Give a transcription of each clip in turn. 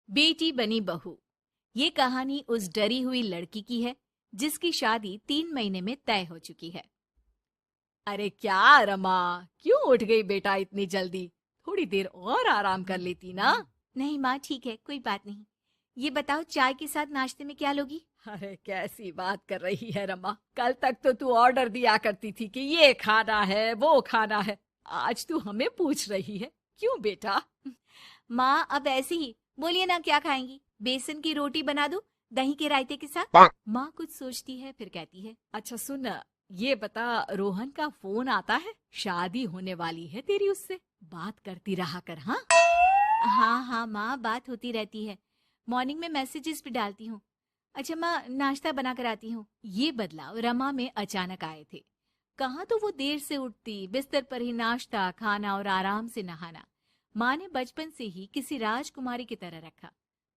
बेटी बनी बहू। ये कहानी उस डरी हुई लड़की की है जिसकी शादी 3 महीने में तय हो चुकी है। अरे क्या रमा, क्यों उठ गई बेटा इतनी जल्दी? थोड़ी देर और आराम कर लेती ना। नहीं माँ, ठीक है, कोई बात नहीं। ये बताओ, चाय के साथ नाश्ते में क्या लोगी? अरे कैसी बात कर रही है रमा, कल तक तो तू ऑर्डर दिया करती थी कि ये खाना है वो खाना है, आज तू हमें पूछ रही है, क्यों बेटा? माँ अब ऐसे ही बोलिए ना, क्या खाएंगी? बेसन की रोटी बना दूं दही के रायते के साथ? माँ कुछ सोचती है फिर कहती है, अच्छा सुन, ये बता, रोहन का फोन आता है? शादी होने वाली है तेरी उससे, बात करती रहा कर। हाँ हाँ हाँ माँ, बात होती रहती है, मॉर्निंग में मैसेजेस भी डालती हूँ। अच्छा माँ, नाश्ता बना कर आती हूँ। ये बदलाव रमा में अचानक आए थे। कहाँ तो वो देर से उठती, बिस्तर पर ही नाश्ता खाना और आराम से नहाना। माँ ने बचपन से ही किसी राजकुमारी की तरह रखा।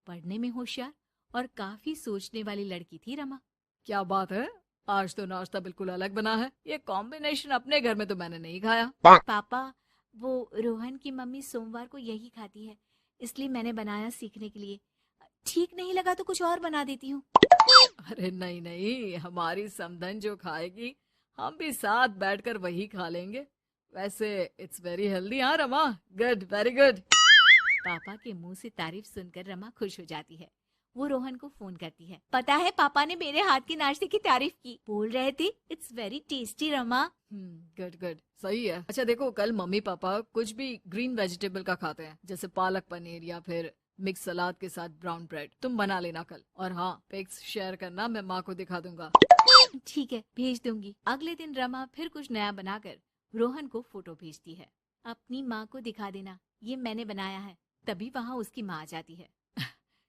पढ़ने में होशियार और काफी सोचने वाली लड़की थी रमा। क्या बात है, आज तो नाश्ता बिल्कुल अलग बना है, ये कॉम्बिनेशन अपने घर में तो मैंने नहीं खाया। पापा, वो रोहन की मम्मी सोमवार को यही खाती है, इसलिए मैंने बनाया सीखने के लिए। ठीक नहीं लगा तो कुछ और बना देती हूँ। अरे नहीं नहीं, हमारी समधन जो खाएगी हम भी साथ बैठकर वही खा लेंगे। वैसे इट्स वेरी हेल्दी। हाँ रमा, गुड, वेरी गुड। पापा के मुंह से तारीफ सुनकर रमा खुश हो जाती है। वो रोहन को फोन करती है, पता है पापा ने मेरे हाथ के नाश्ते की तारीफ की, बोल रहे थे it's very tasty Rama. Good good, सही है। अच्छा देखो, कल मम्मी पापा कुछ भी ग्रीन वेजिटेबल का खाते हैं, जैसे पालक पनीर या फिर मिक्स सलाद के साथ ब्राउन ब्रेड, तुम बना लेना कल। और हाँ, पिक्स शेयर करना, मैं माँ को दिखा दूंगा। ठीक है, भेज दूंगी। अगले दिन रमा फिर कुछ नया बनाकर रोहन को फोटो भेजती है। अपनी माँ को दिखा देना, ये मैंने बनाया है। तभी वहाँ उसकी माँ आ जाती है।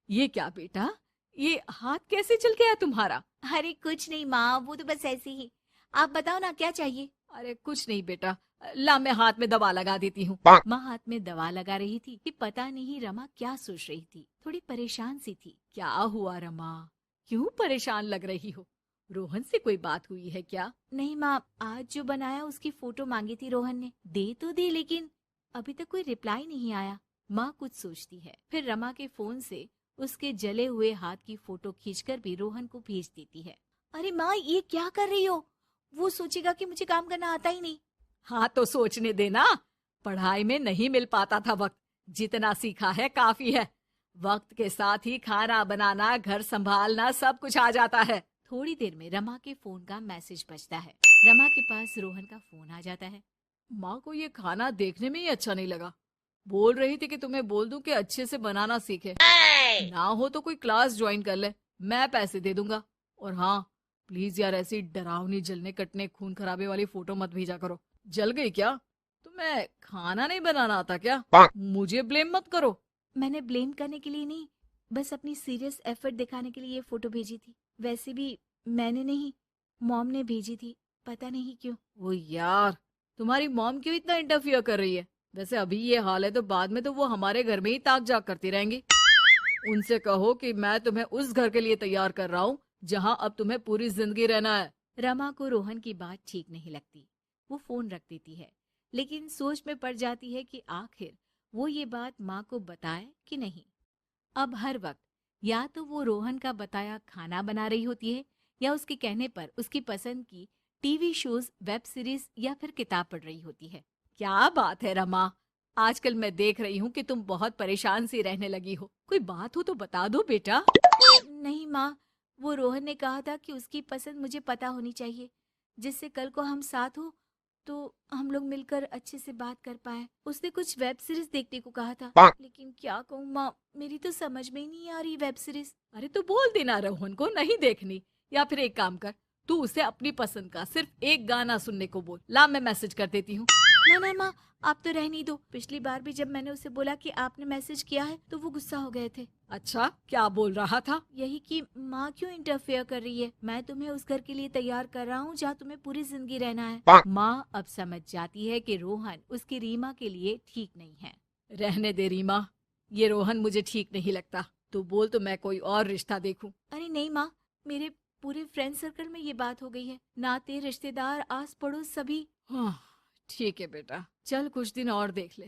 ये क्या बेटा, ये हाथ कैसे चल गया तुम्हारा? अरे कुछ नहीं माँ, वो तो बस ऐसे ही। आप बताओ ना, क्या चाहिए? अरे कुछ नहीं बेटा, ला मैं हाथ में दवा लगा देती हूँ। माँ हाथ में दवा लगा रही थी कि पता नहीं रमा क्या सोच रही थी, थोड़ी परेशान सी थी। क्या हुआ रमा, क्यों परेशान लग रही हो? रोहन से कोई बात हुई है क्या? नहीं माँ, आज जो बनाया उसकी फोटो मांगी थी रोहन ने, दे तो दी, लेकिन अभी तक कोई रिप्लाई नहीं आया। माँ कुछ सोचती है, फिर रमा के फोन से उसके जले हुए हाथ की फोटो खींचकर भी रोहन को भेज देती है। अरे माँ, ये क्या कर रही हो? वो सोचेगा कि मुझे काम करना आता ही नहीं। हाँ तो सोचने देना, पढ़ाई में नहीं मिल पाता था वक्त, जितना सीखा है काफी है। वक्त के साथ ही खाना बनाना, घर संभालना, सब कुछ आ जाता है। थोड़ी देर में रमा के फोन का मैसेज बजता है। रमा के पास रोहन का फोन आ जाता है। माँ को ये खाना देखने में ही अच्छा नहीं लगा, बोल रही थी कि तुम्हें बोल दूं कि अच्छे से बनाना सीखे। ना हो तो कोई क्लास ज्वाइन कर ले, मैं पैसे दे दूंगा। और हाँ, प्लीज यार, ऐसी डरावनी जलने कटने खून खराबे वाली फोटो मत भेजा करो। जल गई क्या? तुम्हें खाना नहीं बनाना आता क्या? मुझे ब्लेम मत करो। मैंने ब्लेम करने के लिए नहीं, बस अपनी सीरियस एफर्ट दिखाने के लिए ये फोटो भेजी थी। वैसे भी मैंने नहीं, मॉम ने भेजी थी, पता नहीं क्यों। ओ यार, तुम्हारी मॉम क्यों इतना इंटरफियर कर रही है? वैसे अभी ये हाल है तो बाद में तो वो हमारे घर में ही ताक जाग करती रहेंगी। उनसे कहो कि मैं तुम्हें उस घर के लिए तैयार कर रहा हूँ जहाँ अब तुम्हें पूरी जिंदगी रहना है। रमा को रोहन की बात ठीक नहीं लगती, वो फोन रख देती है, लेकिन सोच में पड़ जाती है कि आखिर वो ये बात माँ को बताए कि नहीं। अब हर वक्त या तो वो रोहन का बताया खाना बना रही होती है, या उसके कहने पर उसकी पसंद की टीवी शोज, वेब सीरीज या फिर किताब पढ़ रही होती है। क्या बात है रमा, आजकल मैं देख रही हूँ कि तुम बहुत परेशान सी रहने लगी हो, कोई बात हो तो बता दो बेटा। नहीं माँ, वो रोहन ने कहा था कि उसकी पसंद मुझे पता होनी चाहिए, जिससे कल को हम साथ हो तो हम लोग मिलकर अच्छे से बात कर पाए। उसने कुछ वेब सीरीज देखने को कहा था, लेकिन क्या कहूँ माँ, मेरी तो समझ में ही नहीं आ रही वेब सीरीज। अरे तो बोल देना रोहन को नहीं देखनी, या फिर एक काम कर, तू उसे अपनी पसंद का सिर्फ एक गाना सुनने को बोल। ला मैं मैसेज कर देती हूँ। ना ना माँ, आप तो रहने दो। पिछली बार भी जब मैंने उसे बोला कि आपने मैसेज किया है तो वो गुस्सा हो गए थे। अच्छा, क्या बोल रहा था? यही कि माँ क्यों इंटरफेयर कर रही है, मैं तुम्हें उस घर के लिए तैयार कर रहा हूँ जहाँ तुम्हें पूरी जिंदगी रहना है। माँ अब समझ जाती है कि रोहन उसकी रीमा के लिए ठीक नहीं है। रहने दे रीमा, ये रोहन मुझे ठीक नहीं लगता, तू बोल तो मैं कोई और रिश्ता देखूं। अरे नहीं माँ, मेरे पूरे फ्रेंड सर्कल में ये बात हो गई है, नाते रिश्तेदार आस पड़ोस सभी। हाँ ठीक है बेटा, चल कुछ दिन और देख ले,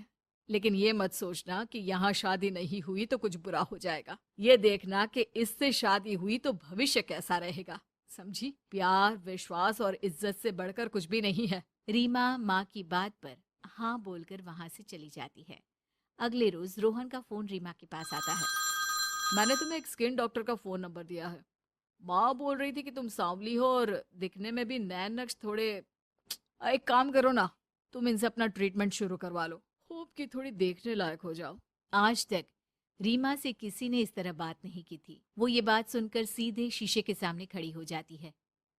लेकिन ये मत सोचना कि यहाँ शादी नहीं हुई तो कुछ बुरा हो जाएगा। ये देखना कि इससे शादी हुई तो भविष्य कैसा रहेगा। समझी? प्यार, विश्वास और इज्जत से बढ़कर कुछ भी नहीं है। रीमा माँ की बात पर हाँ बोलकर वहां से चली जाती है। अगले रोज रोहन का फोन रीमा के पास आता है। मैंने तुम्हें एक स्किन डॉक्टर का फोन नंबर दिया है। माँ बोल रही थी कि तुम सांवली हो और दिखने में भी नैन नक्श थोड़े। एक काम करो ना, तुम इनसे अपना ट्रीटमेंट शुरू करवा लो। होप कि थोड़ी देखने लायक हो जाओ। आज तक रीमा से किसी ने इस तरह बात नहीं की थी। वो ये बात सुनकर सीधे शीशे के सामने खड़ी हो जाती है।